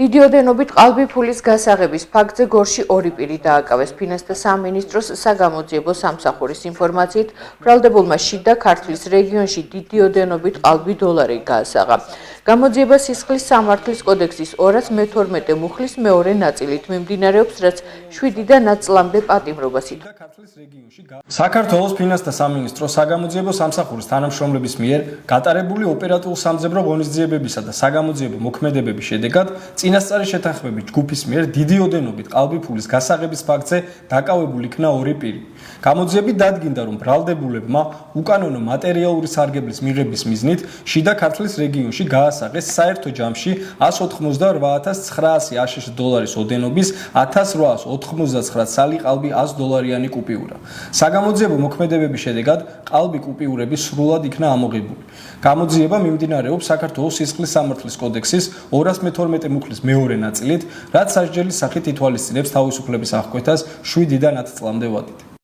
დიდი ოდენობით ყალბი ფულის გასაღების ფაქტზე გორში ორი პირი დააკავეს. ფინანსთა სამინისტროს საგამოძიებო სამსახურის ინფორმაციით, ბრალდებულმა შიდა ქართლის რეგიონში დიდი ოდენობით ყალბი დოლარი გაასაღა. გამოძიება სისხლის სამართლის კოდექსის 212 მუხლის მეორე ნაწილით მიმდინარეობს, რაც 7-დან 10 წლამდე პატიმრობას ითვალისწინებს. საქართველოს ფინანსთა სამინისტროს საგამოძიებო სამსახურის თანამშრომლების მიერ გატარებული ოპერატიულ-სამძებრო ღონისძიებებისა და საგამოძიებო მოქმედებების შედეგად წინასწარი შეთანხმებით ჯგუფის მიერ დიდი ოდენობით ყალბი ფულის გასაღების ფაქტზე დაკავებული იქნა ორი პირი. გამოძიებით დადგინდა, რომ ბრალდებულებმა უკანონო მატერიალური სარგებლის მიღების მიზნით შიდა ქართლის რეგიონში გაასაღეს საერთო ჯამში 188,900 აშშ დოლარის ოდენობის 1899 ცალი ყალბი 100 დოლარიანი კუპიურა. საგამოძიებო მოქმედებების შედეგად ყალბი კუპიურები სრულად იქნა ამოღებული. გამოძიება მიმდინარეობს საქართველოს სისხლის სამართლის კოდექსის 212 მუხლის მეორე ნაწილით, რაც სასჯელის სახით ითვალისწინებს თავისუფლების აღკვეთას 7-დან 10 წლამდე ვადით.